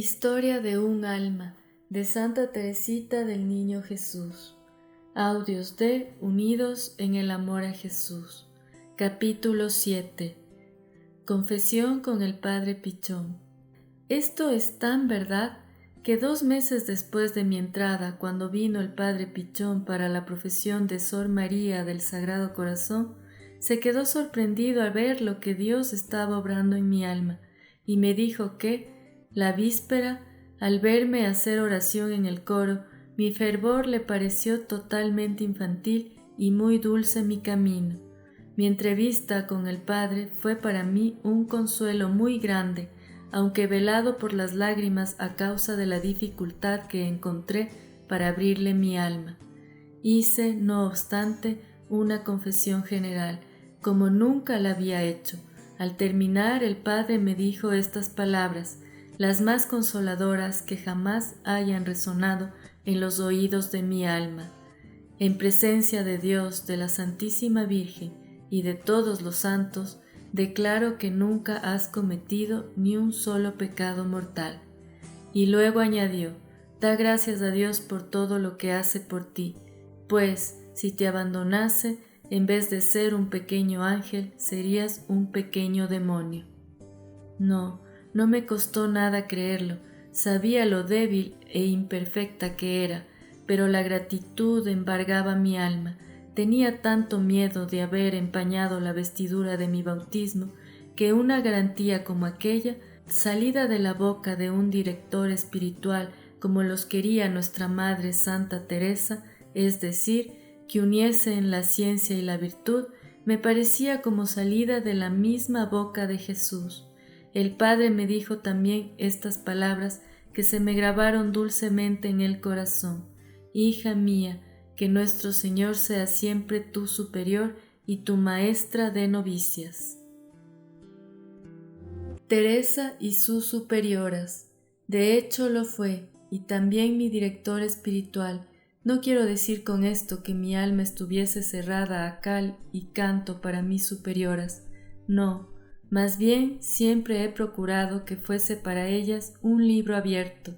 Historia de un alma de Santa Teresita del Niño Jesús. Audios de Unidos en el Amor a Jesús. Capítulo 7. Confesión con el Padre Pichón. Esto es tan verdad que 2 meses después de mi entrada, cuando vino el Padre Pichón para la profesión de Sor María del Sagrado Corazón, se quedó sorprendido al ver lo que Dios estaba obrando en mi alma y me dijo que, la víspera, al verme hacer oración en el coro, mi fervor le pareció totalmente infantil y muy dulce mi camino. Mi entrevista con el Padre fue para mí un consuelo muy grande, aunque velado por las lágrimas a causa de la dificultad que encontré para abrirle mi alma. Hice, no obstante, una confesión general, como nunca la había hecho. Al terminar, el Padre me dijo estas palabras, las más consoladoras que jamás hayan resonado en los oídos de mi alma. En presencia de Dios, de la Santísima Virgen y de todos los santos, declaro que nunca has cometido ni un solo pecado mortal. Y luego añadió, da gracias a Dios por todo lo que hace por ti, pues, si te abandonase, en vez de ser un pequeño ángel, serías un pequeño demonio. No me costó nada creerlo, sabía lo débil e imperfecta que era, pero la gratitud embargaba mi alma. Tenía tanto miedo de haber empañado la vestidura de mi bautismo, que una garantía como aquella, salida de la boca de un director espiritual como los quería nuestra Madre Santa Teresa, es decir, que uniese en la ciencia y la virtud, me parecía como salida de la misma boca de Jesús. El Padre me dijo también estas palabras que se me grabaron dulcemente en el corazón. Hija mía, que nuestro Señor sea siempre tu superior y tu maestra de novicias. Teresa y sus superioras. De hecho lo fue, y también mi director espiritual. No quiero decir con esto que mi alma estuviese cerrada a cal y canto para mis superioras. No. Más bien, siempre he procurado que fuese para ellas un libro abierto,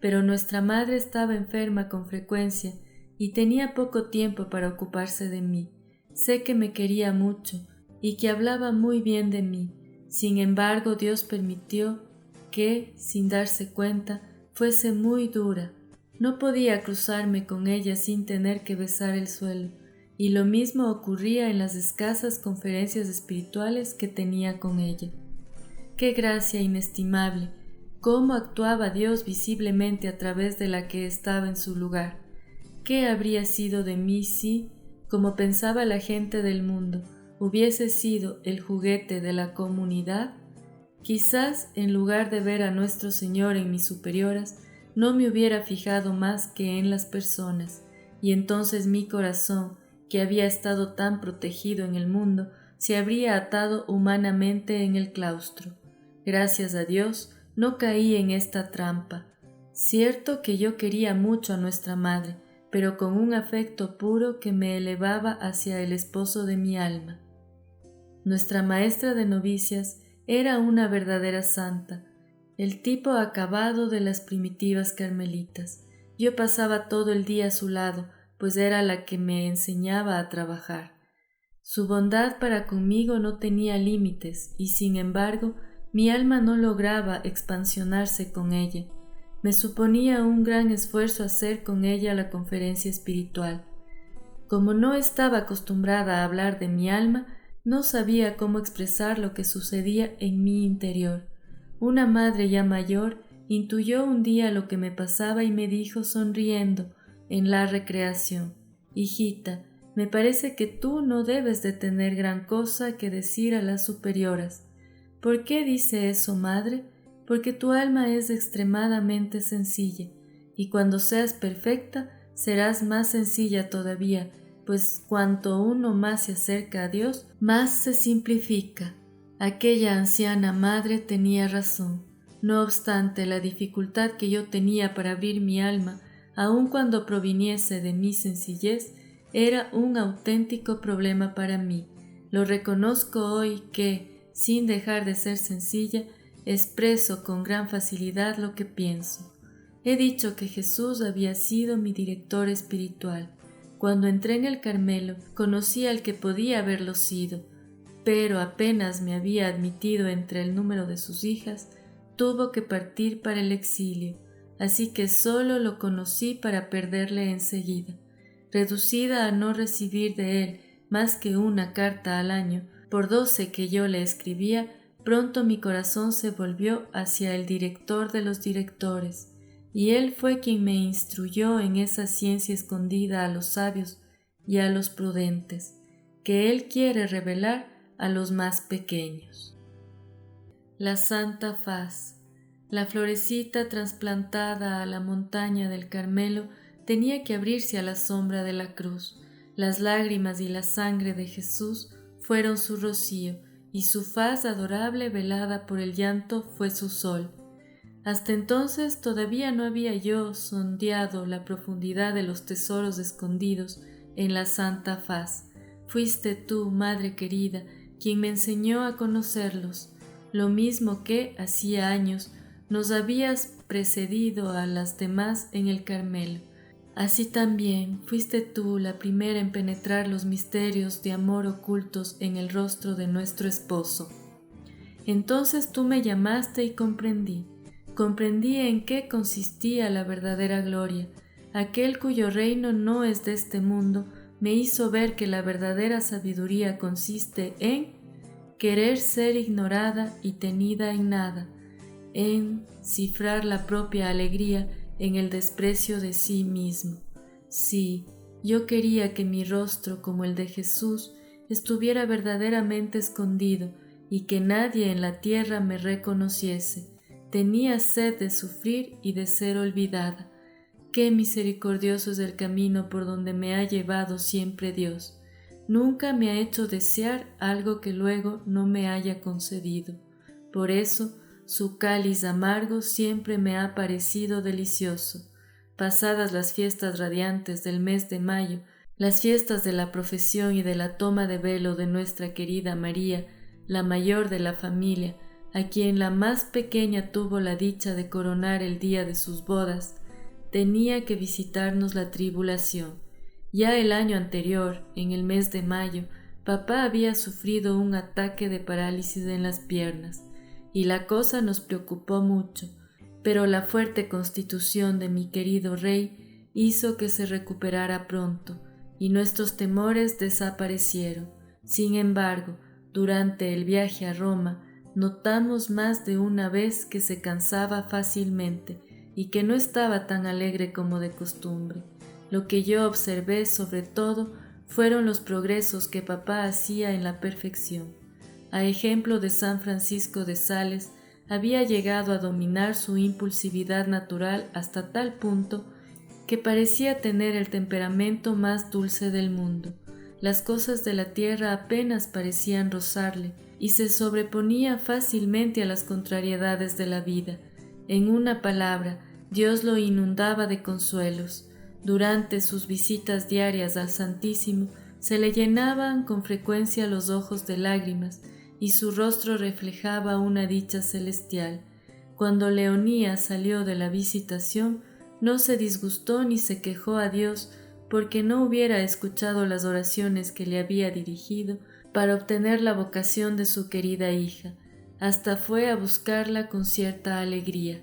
pero nuestra madre estaba enferma con frecuencia y tenía poco tiempo para ocuparse de mí. Sé que me quería mucho y que hablaba muy bien de mí. Sin embargo, Dios permitió que, sin darse cuenta, fuese muy dura. No podía cruzarme con ella sin tener que besar el suelo. Y lo mismo ocurría en las escasas conferencias espirituales que tenía con ella. ¡Qué gracia inestimable! Cómo actuaba Dios visiblemente a través de la que estaba en su lugar. ¿Qué habría sido de mí si, como pensaba la gente del mundo, hubiese sido el juguete de la comunidad? Quizás, en lugar de ver a nuestro Señor en mis superioras, no me hubiera fijado más que en las personas, y entonces mi corazón, que había estado tan protegido en el mundo, se habría atado humanamente en el claustro. Gracias a Dios, no caí en esta trampa. Cierto que yo quería mucho a nuestra madre, pero con un afecto puro que me elevaba hacia el esposo de mi alma. Nuestra maestra de novicias era una verdadera santa, el tipo acabado de las primitivas carmelitas. Yo pasaba todo el día a su lado, pues era la que me enseñaba a trabajar. Su bondad para conmigo no tenía límites y, sin embargo, mi alma no lograba expansionarse con ella. Me suponía un gran esfuerzo hacer con ella la conferencia espiritual. Como no estaba acostumbrada a hablar de mi alma, no sabía cómo expresar lo que sucedía en mi interior. Una madre ya mayor intuyó un día lo que me pasaba y me dijo sonriendo, en la recreación, hijita, me parece que tú no debes de tener gran cosa que decir a las superioras. ¿Por qué dice eso, madre? Porque tu alma es extremadamente sencilla, y cuando seas perfecta, serás más sencilla todavía, pues cuanto uno más se acerca a Dios, más se simplifica. Aquella anciana madre tenía razón. No obstante la dificultad que yo tenía para abrir mi alma, aun cuando proviniese de mi sencillez, era un auténtico problema para mí. Lo reconozco hoy que, sin dejar de ser sencilla, expreso con gran facilidad lo que pienso. He dicho que Jesús había sido mi director espiritual. Cuando entré en el Carmelo, conocí al que podía haberlo sido, pero apenas me había admitido entre el número de sus hijas, tuvo que partir para el exilio, así que solo lo conocí para perderle enseguida. Reducida a no recibir de él más que una carta al año, por 12 que yo le escribía, pronto mi corazón se volvió hacia el director de los directores, y él fue quien me instruyó en esa ciencia escondida a los sabios y a los prudentes, que él quiere revelar a los más pequeños. La Santa Faz. La florecita trasplantada a la montaña del Carmelo tenía que abrirse a la sombra de la cruz. Las lágrimas y la sangre de Jesús fueron su rocío, y su faz adorable velada por el llanto fue su sol. Hasta entonces todavía no había yo sondeado la profundidad de los tesoros escondidos en la Santa Faz. Fuiste tú, Madre querida, quien me enseñó a conocerlos, lo mismo que, hacía años, nos habías precedido a las demás en el Carmelo. Así también fuiste tú la primera en penetrar los misterios de amor ocultos en el rostro de nuestro esposo. Entonces tú me llamaste y comprendí en qué consistía la verdadera gloria. Aquel cuyo reino no es de este mundo me hizo ver que la verdadera sabiduría consiste en querer ser ignorada y tenida en nada, en cifrar la propia alegría en el desprecio de sí mismo. Sí, yo quería que mi rostro, como el de Jesús, estuviera verdaderamente escondido y que nadie en la tierra me reconociese. Tenía sed de sufrir y de ser olvidada. Qué misericordioso es el camino por donde me ha llevado siempre Dios. Nunca me ha hecho desear algo que luego no me haya concedido. Por eso, su cáliz amargo siempre me ha parecido delicioso. Pasadas las fiestas radiantes del mes de mayo, las fiestas de la profesión y de la toma de velo de nuestra querida María, la mayor de la familia, a quien la más pequeña tuvo la dicha de coronar el día de sus bodas, tenía que visitarnos la tribulación. Ya el año anterior, en el mes de mayo, papá había sufrido un ataque de parálisis en las piernas, y la cosa nos preocupó mucho, pero la fuerte constitución de mi querido rey hizo que se recuperara pronto, y nuestros temores desaparecieron. Sin embargo, durante el viaje a Roma, notamos más de una vez que se cansaba fácilmente y que no estaba tan alegre como de costumbre. Lo que yo observé sobre todo fueron los progresos que papá hacía en la perfección. A ejemplo de San Francisco de Sales, había llegado a dominar su impulsividad natural hasta tal punto que parecía tener el temperamento más dulce del mundo. Las cosas de la tierra apenas parecían rozarle y se sobreponía fácilmente a las contrariedades de la vida. En una palabra, Dios lo inundaba de consuelos. Durante sus visitas diarias al Santísimo, se le llenaban con frecuencia los ojos de lágrimas y su rostro reflejaba una dicha celestial. Cuando Leonía salió de la visitación, no se disgustó ni se quejó a Dios porque no hubiera escuchado las oraciones que le había dirigido para obtener la vocación de su querida hija. Hasta fue a buscarla con cierta alegría.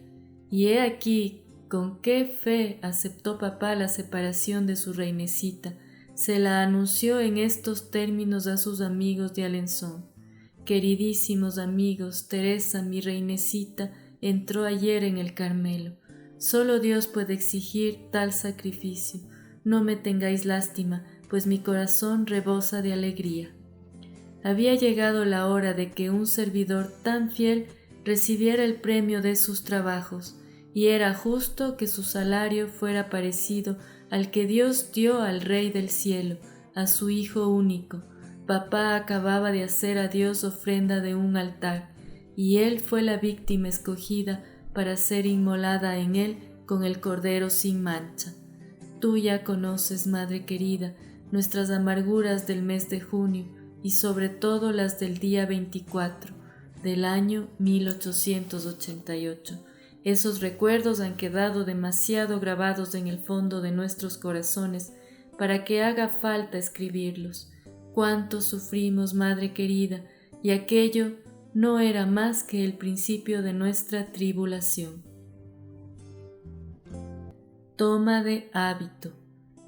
Y he aquí con qué fe aceptó papá la separación de su reinecita. Se la anunció en estos términos a sus amigos de Alençon: queridísimos amigos, Teresa, mi reinecita, entró ayer en el Carmelo. Solo Dios puede exigir tal sacrificio. No me tengáis lástima, pues mi corazón rebosa de alegría. Había llegado la hora de que un servidor tan fiel recibiera el premio de sus trabajos, y era justo que su salario fuera parecido al que Dios dio al Rey del cielo, a su Hijo único. Papá acababa de hacer a Dios ofrenda de un altar, y él fue la víctima escogida para ser inmolada en él con el Cordero sin mancha. Tú ya conoces, Madre querida, nuestras amarguras del mes de junio y sobre todo las del día 24. del año 1888. Esos recuerdos han quedado demasiado grabados en el fondo de nuestros corazones para que haga falta escribirlos. Cuánto sufrimos, madre querida, y aquello no era más que el principio de nuestra tribulación. Toma de hábito.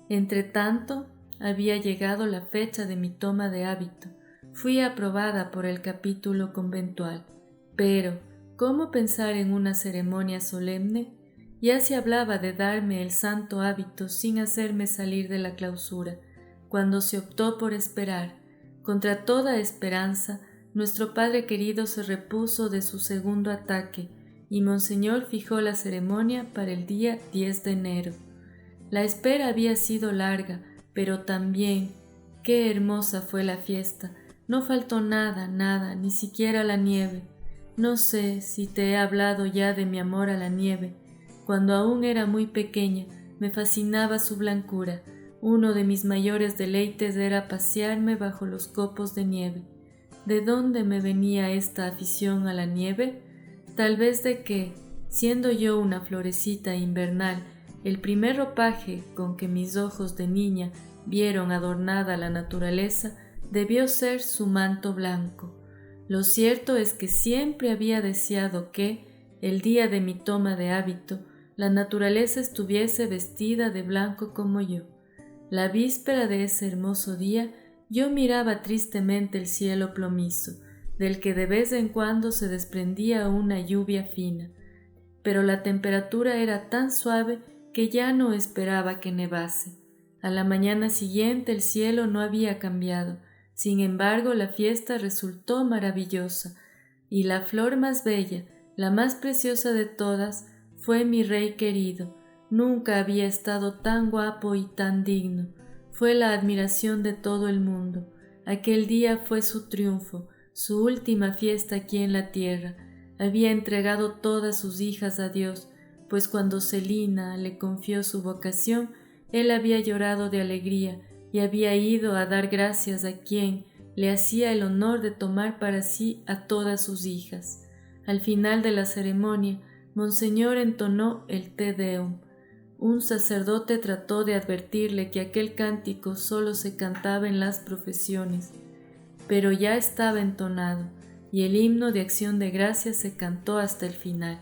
Entretanto, había llegado la fecha de mi toma de hábito. Fui aprobada por el capítulo conventual, pero ¿cómo pensar en una ceremonia solemne? Ya se hablaba de darme el santo hábito sin hacerme salir de la clausura, cuando se optó por esperar. Contra toda esperanza, nuestro padre querido se repuso de su segundo ataque y Monseñor fijó la ceremonia para el día 10 de enero. La espera había sido larga, pero también, qué hermosa fue la fiesta. No faltó nada, ni siquiera la nieve. No sé si te he hablado ya de mi amor a la nieve. Cuando aún era muy pequeña, me fascinaba su blancura. Uno de mis mayores deleites era pasearme bajo los copos de nieve. ¿De dónde me venía esta afición a la nieve? Tal vez de que, siendo yo una florecita invernal, el primer ropaje con que mis ojos de niña vieron adornada la naturaleza debió ser su manto blanco. Lo cierto es que siempre había deseado que, el día de mi toma de hábito, la naturaleza estuviese vestida de blanco como yo. La víspera de ese hermoso día, yo miraba tristemente el cielo plomizo, del que de vez en cuando se desprendía una lluvia fina, pero la temperatura era tan suave que ya no esperaba que nevase. A la mañana siguiente el cielo no había cambiado, sin embargo la fiesta resultó maravillosa, y la flor más bella, la más preciosa de todas, fue mi rey querido. Nunca había estado tan guapo y tan digno. Fue la admiración de todo el mundo. Aquel día fue su triunfo, su última fiesta aquí en la tierra. Había entregado todas sus hijas a Dios, pues cuando Celina le confió su vocación, él había llorado de alegría y había ido a dar gracias a quien le hacía el honor de tomar para sí a todas sus hijas. Al final de la ceremonia, Monseñor entonó el Te Deum. Un sacerdote trató de advertirle que aquel cántico solo se cantaba en las profesiones, pero ya estaba entonado, y el himno de acción de gracias se cantó hasta el final.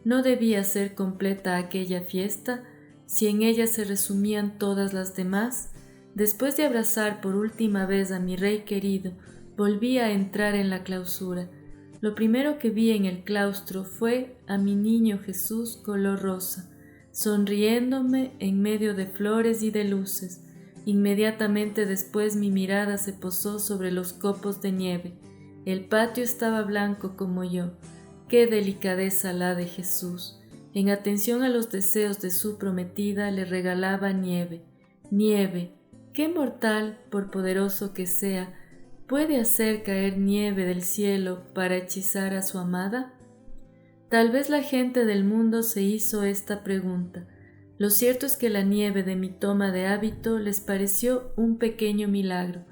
¿No debía ser completa aquella fiesta si en ella se resumían todas las demás? Después de abrazar por última vez a mi rey querido, volví a entrar en la clausura. Lo primero que vi en el claustro fue a mi niño Jesús color rosa, sonriéndome en medio de flores y de luces. Inmediatamente después mi mirada se posó sobre los copos de nieve. El patio estaba blanco como yo. ¡Qué delicadeza la de Jesús! En atención a los deseos de su prometida, le regalaba nieve. Nieve. ¿Qué mortal, por poderoso que sea, puede hacer caer nieve del cielo para hechizar a su amada? Tal vez la gente del mundo se hizo esta pregunta. Lo cierto es que la nieve de mi toma de hábito les pareció un pequeño milagro,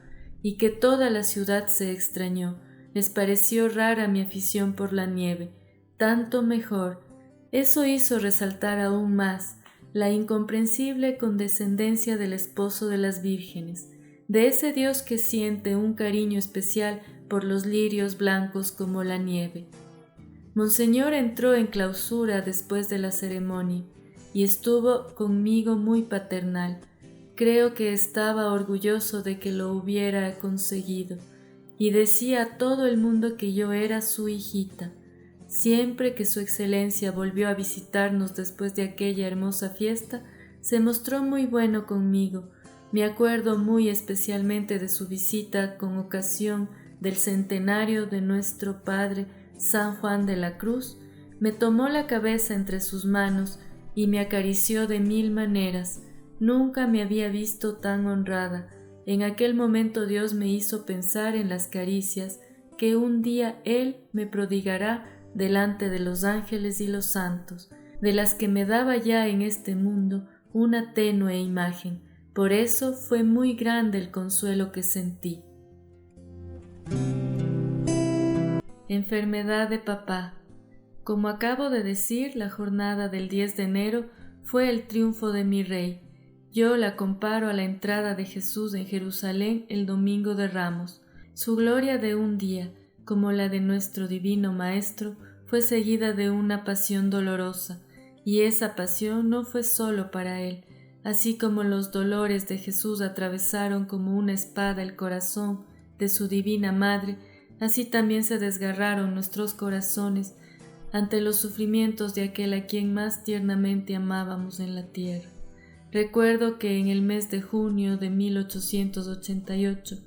y que toda la ciudad se extrañó. Les pareció rara mi afición por la nieve. Tanto mejor. Eso hizo resaltar aún más la incomprensible condescendencia del esposo de las vírgenes, de ese Dios que siente un cariño especial por los lirios blancos como la nieve. Monseñor entró en clausura después de la ceremonia y estuvo conmigo muy paternal. Creo que estaba orgulloso de que lo hubiera conseguido y decía a todo el mundo que yo era su hijita. Siempre que su excelencia volvió a visitarnos después de aquella hermosa fiesta, se mostró muy bueno conmigo. Me acuerdo muy especialmente de su visita con ocasión del centenario de nuestro Padre San Juan de la Cruz. Me tomó la cabeza entre sus manos y me acarició de mil maneras. Nunca me había visto tan honrada. En aquel momento Dios me hizo pensar en las caricias que un día Él me prodigará delante de los ángeles y los santos, de las que me daba ya en este mundo una tenue imagen. Por eso fue muy grande el consuelo que sentí. enfermedad de papá. Como acabo de decir, la jornada del 10 de enero fue el triunfo de mi Rey. Yo la comparo a la entrada de Jesús en Jerusalén el Domingo de Ramos. Su gloria de un día, como la de nuestro Divino Maestro, fue seguida de una pasión dolorosa, y esa pasión no fue sólo para Él. Así como los dolores de Jesús atravesaron como una espada el corazón de su Divina Madre, así también se desgarraron nuestros corazones ante los sufrimientos de aquel a quien más tiernamente amábamos en la tierra. Recuerdo que en el mes de junio de 1888,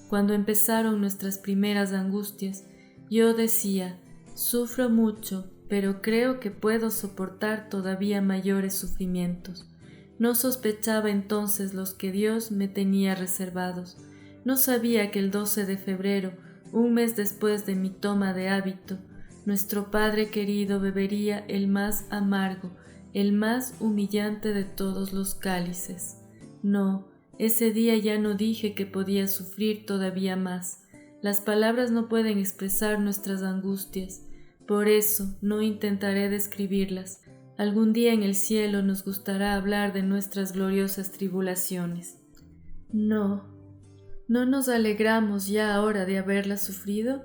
cuando empezaron nuestras primeras angustias, yo decía: sufro mucho, pero creo que puedo soportar todavía mayores sufrimientos. No sospechaba entonces los que Dios me tenía reservados. No sabía que el 12 de febrero, un mes después de mi toma de hábito, nuestro Padre querido bebería el más amargo, el más humillante de todos los cálices. No, ese día ya no dije que podía sufrir todavía más. Las palabras no pueden expresar nuestras angustias. Por eso no intentaré describirlas. Algún día en el cielo nos gustará hablar de nuestras gloriosas tribulaciones. ¿No nos alegramos ya ahora de haberlas sufrido?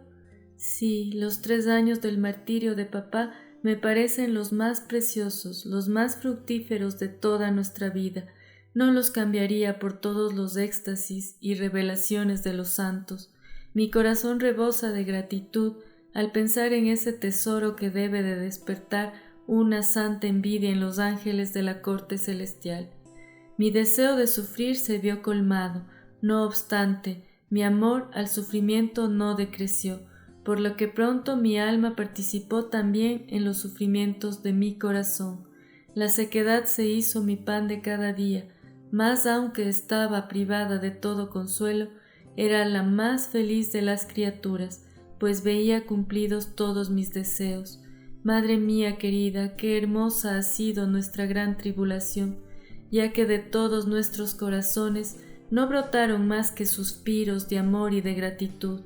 Sí, los 3 años del martirio de papá me parecen los más preciosos, los más fructíferos de toda nuestra vida. No los cambiaría por todos los éxtasis y revelaciones de los santos. Mi corazón rebosa de gratitud al pensar en ese tesoro que debe de despertar una santa envidia en los ángeles de la corte celestial. Mi deseo de sufrir se vio colmado. No obstante, mi amor al sufrimiento no decreció, por lo que pronto mi alma participó también en los sufrimientos de mi corazón. La sequedad se hizo mi pan de cada día, mas aunque estaba privada de todo consuelo, era la más feliz de las criaturas, pues veía cumplidos todos mis deseos. Madre mía querida, qué hermosa ha sido nuestra gran tribulación, ya que de todos nuestros corazones no brotaron más que suspiros de amor y de gratitud.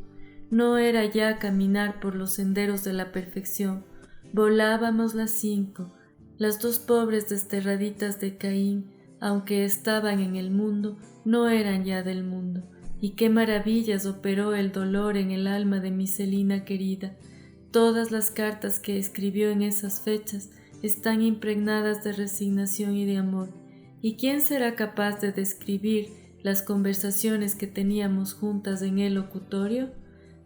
No era ya caminar por los senderos de la perfección. Volábamos las 5, las 2 pobres desterraditas de Caín, aunque estaban en el mundo, no eran ya del mundo. Y qué maravillas operó el dolor en el alma de mi Celina querida. Todas las cartas que escribió en esas fechas están impregnadas de resignación y de amor. ¿Y quién será capaz de describir las conversaciones que teníamos juntas en el locutorio?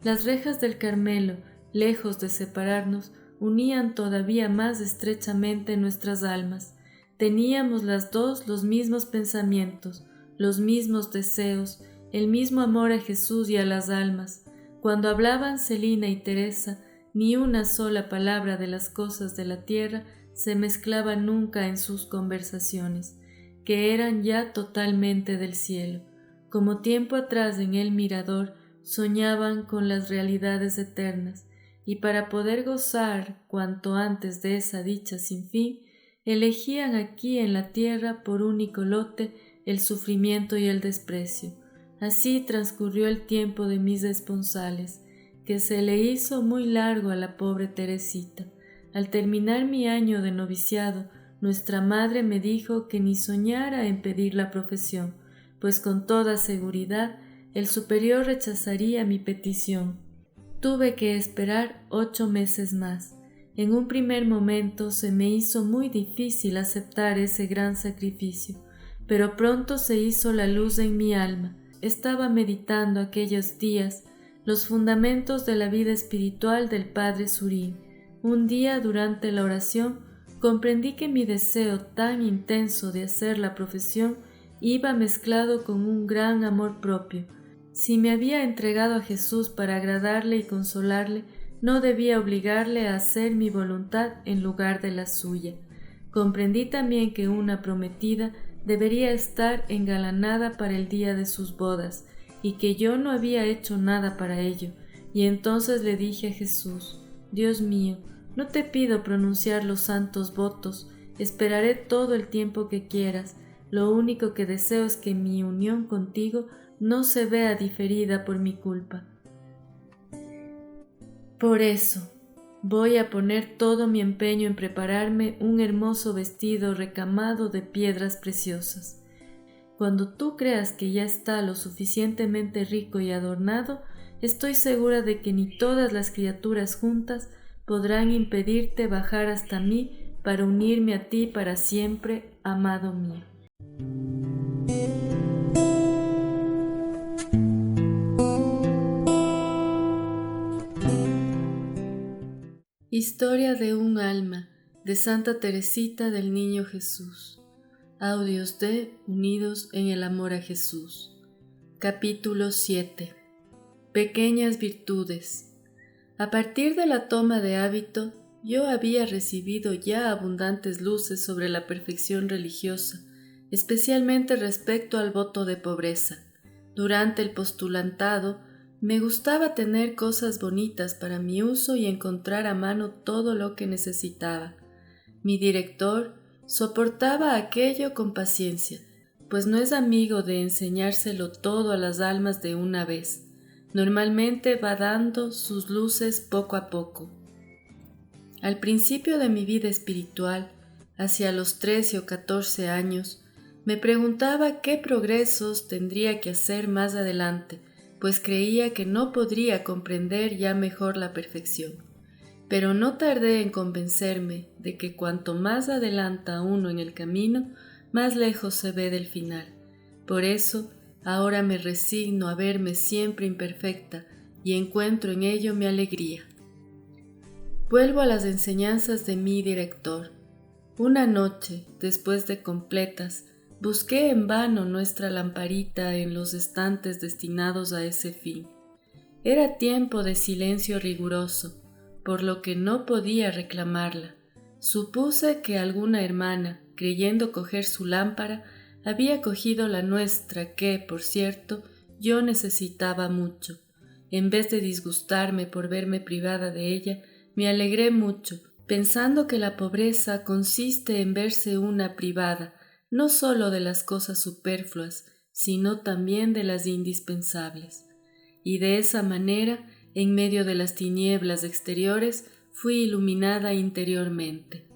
Las rejas del Carmelo, lejos de separarnos, unían todavía más estrechamente nuestras almas. Teníamos las dos los mismos pensamientos, los mismos deseos, el mismo amor a Jesús y a las almas. Cuando hablaban Celina y Teresa, ni una sola palabra de las cosas de la tierra se mezclaba nunca en sus conversaciones, que eran ya totalmente del cielo. Como tiempo atrás en el mirador, soñaban con las realidades eternas, y para poder gozar cuanto antes de esa dicha sin fin, elegían aquí en la tierra por único lote el sufrimiento y el desprecio. Así transcurrió el tiempo de mis esponsales, que se le hizo muy largo a la pobre Teresita. Al terminar mi año de noviciado, nuestra madre me dijo que ni soñara en pedir la profesión, pues con toda seguridad el superior rechazaría mi petición. Tuve que esperar 8 meses más. En un primer momento se me hizo muy difícil aceptar ese gran sacrificio, pero pronto se hizo la luz en mi alma. Estaba meditando aquellos días los fundamentos de la vida espiritual del Padre Surín. Un día durante la oración comprendí que mi deseo tan intenso de hacer la profesión iba mezclado con un gran amor propio. Si me había entregado a Jesús para agradarle y consolarle, no debía obligarle a hacer mi voluntad en lugar de la suya. Comprendí también que una prometida debería estar engalanada para el día de sus bodas, y que yo no había hecho nada para ello, y entonces le dije a Jesús: Dios mío, no te pido pronunciar los santos votos, esperaré todo el tiempo que quieras, lo único que deseo es que mi unión contigo no se vea diferida por mi culpa. Por eso, voy a poner todo mi empeño en prepararme un hermoso vestido recamado de piedras preciosas. Cuando tú creas que ya está lo suficientemente rico y adornado, estoy segura de que ni todas las criaturas juntas podrán impedirte bajar hasta mí para unirme a ti para siempre, amado mío. Historia de un alma, de Santa Teresita del Niño Jesús. Audios de Unidos en el Amor a Jesús. Capítulo 7. Pequeñas virtudes. A partir de la toma de hábito, yo había recibido ya abundantes luces sobre la perfección religiosa, especialmente respecto al voto de pobreza. Durante el postulantado, me gustaba tener cosas bonitas para mi uso y encontrar a mano todo lo que necesitaba. Mi director soportaba aquello con paciencia, pues no es amigo de enseñárselo todo a las almas de una vez. Normalmente va dando sus luces poco a poco. Al principio de mi vida espiritual, hacia los 13 o 14 años, me preguntaba qué progresos tendría que hacer más adelante, pues creía que no podría comprender ya mejor la perfección. Pero no tardé en convencerme de que cuanto más adelanta uno en el camino, más lejos se ve del final. Por eso, ahora me resigno a verme siempre imperfecta y encuentro en ello mi alegría. Vuelvo a las enseñanzas de mi director. Una noche, después de completas, busqué en vano nuestra lamparita en los estantes destinados a ese fin. Era tiempo de silencio riguroso, por lo que no podía reclamarla. Supuse que alguna hermana, creyendo coger su lámpara, había cogido la nuestra que, por cierto, yo necesitaba mucho. En vez de disgustarme por verme privada de ella, me alegré mucho, pensando que la pobreza consiste en verse una privada, no sólo de las cosas superfluas, sino también de las indispensables. Y de esa manera, en medio de las tinieblas exteriores, fui iluminada interiormente.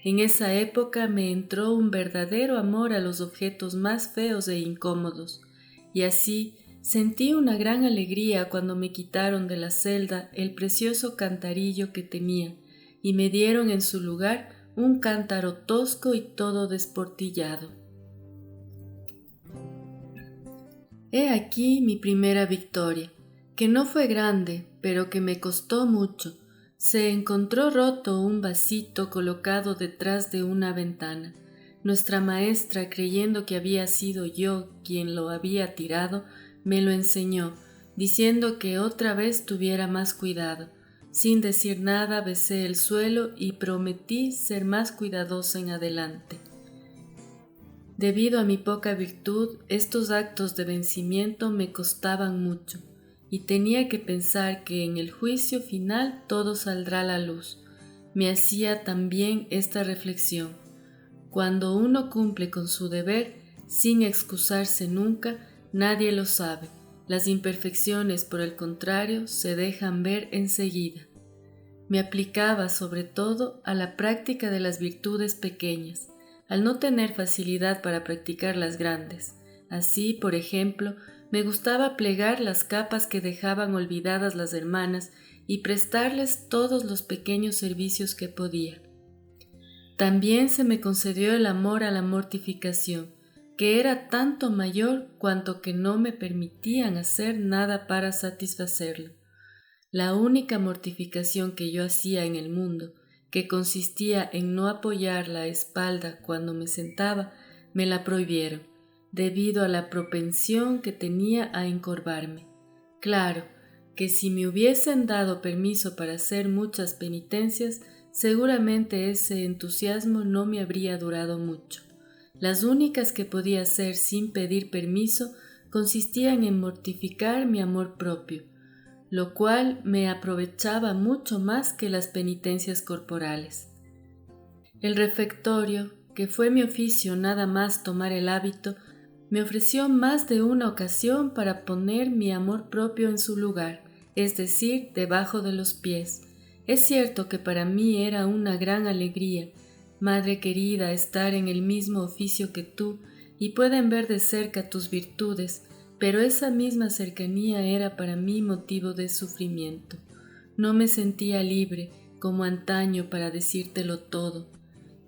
En esa época me entró un verdadero amor a los objetos más feos e incómodos, y así sentí una gran alegría cuando me quitaron de la celda el precioso cantarillo que tenía, y me dieron en su lugar un cántaro tosco y todo desportillado. He aquí mi primera victoria, que no fue grande, pero que me costó mucho. Se encontró roto un vasito colocado detrás de una ventana. Nuestra maestra, creyendo que había sido yo quien lo había tirado, me lo enseñó, diciendo que otra vez tuviera más cuidado. Sin decir nada, besé el suelo y prometí ser más cuidadosa en adelante. Debido a mi poca virtud, estos actos de vencimiento me costaban mucho, y tenía que pensar que en el juicio final todo saldrá a la luz. Me hacía también esta reflexión: cuando uno cumple con su deber, sin excusarse nunca, nadie lo sabe. Las imperfecciones, por el contrario, se dejan ver enseguida. Me aplicaba sobre todo a la práctica de las virtudes pequeñas, al no tener facilidad para practicar las grandes. Así, por ejemplo, me gustaba plegar las capas que dejaban olvidadas las hermanas y prestarles todos los pequeños servicios que podía. También se me concedió el amor a la mortificación, que era tanto mayor cuanto que no me permitían hacer nada para satisfacerlo. La única mortificación que yo hacía en el mundo, que consistía en no apoyar la espalda cuando me sentaba, me la prohibieron, debido a la propensión que tenía a encorvarme. Claro que si me hubiesen dado permiso para hacer muchas penitencias, seguramente ese entusiasmo no me habría durado mucho. Las únicas que podía hacer sin pedir permiso consistían en mortificar mi amor propio, lo cual me aprovechaba mucho más que las penitencias corporales. El refectorio, que fue mi oficio nada más tomar el hábito, me ofreció más de una ocasión para poner mi amor propio en su lugar, es decir, debajo de los pies. Es cierto que para mí era una gran alegría, madre querida, estar en el mismo oficio que tú y pueden ver de cerca tus virtudes, pero esa misma cercanía era para mí motivo de sufrimiento. No me sentía libre, como antaño, para decírtelo todo.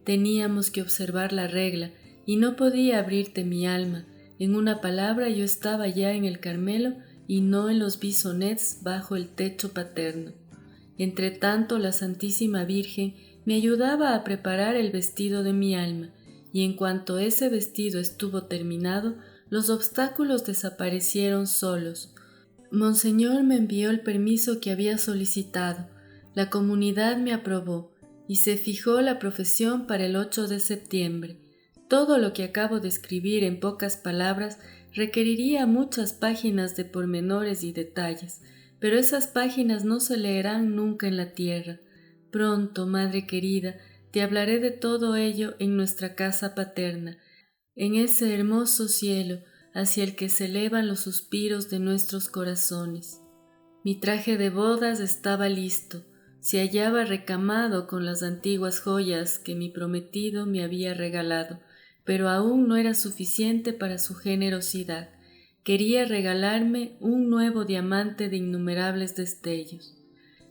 Teníamos que observar la regla y no podía abrirte mi alma. En una palabra, yo estaba ya en el Carmelo y no en los Bisonets bajo el techo paterno. Entretanto, la Santísima Virgen me ayudaba a preparar el vestido de mi alma, y en cuanto ese vestido estuvo terminado, los obstáculos desaparecieron solos. Monseñor me envió el permiso que había solicitado, la comunidad me aprobó, y se fijó la profesión para el 8 de septiembre. Todo lo que acabo de escribir en pocas palabras requeriría muchas páginas de pormenores y detalles, pero esas páginas no se leerán nunca en la tierra. Pronto, madre querida, te hablaré de todo ello en nuestra casa paterna, en ese hermoso cielo hacia el que se elevan los suspiros de nuestros corazones. Mi traje de bodas estaba listo, se hallaba recamado con las antiguas joyas que mi prometido me había regalado, pero aún no era suficiente para su generosidad. Quería regalarme un nuevo diamante de innumerables destellos.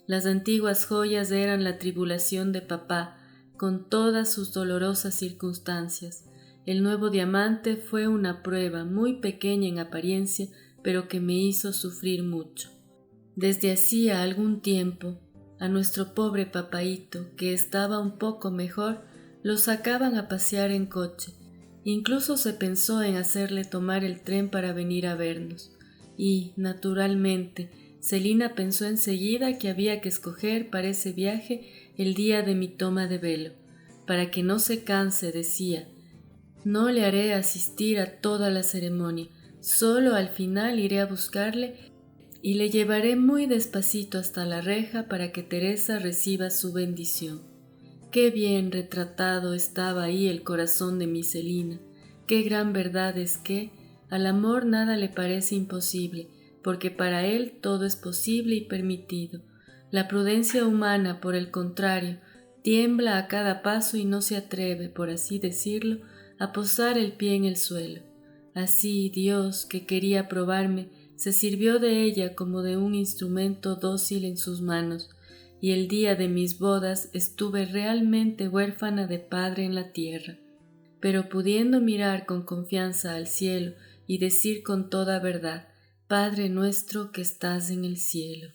Las antiguas joyas eran la tribulación de papá, con todas sus dolorosas circunstancias. El nuevo diamante fue una prueba muy pequeña en apariencia, pero que me hizo sufrir mucho. Desde hacía algún tiempo, a nuestro pobre papaíto, que estaba un poco mejor, lo sacaban a pasear en coche. Incluso se pensó en hacerle tomar el tren para venir a vernos. Y, naturalmente, Celina pensó enseguida que había que escoger para ese viaje el día de mi toma de velo. Para que no se canse, decía, no le haré asistir a toda la ceremonia, solo al final iré a buscarle y le llevaré muy despacito hasta la reja para que Teresa reciba su bendición. Qué bien retratado estaba ahí el corazón de mi Celina. Qué gran verdad es que al amor nada le parece imposible, porque para él todo es posible y permitido. La prudencia humana, por el contrario, tiembla a cada paso y no se atreve, por así decirlo, a posar el pie en el suelo. Así Dios, que quería probarme, se sirvió de ella como de un instrumento dócil en sus manos, y el día de mis bodas estuve realmente huérfana de padre en la tierra. Pero pudiendo mirar con confianza al cielo y decir con toda verdad, Padre nuestro que estás en el cielo.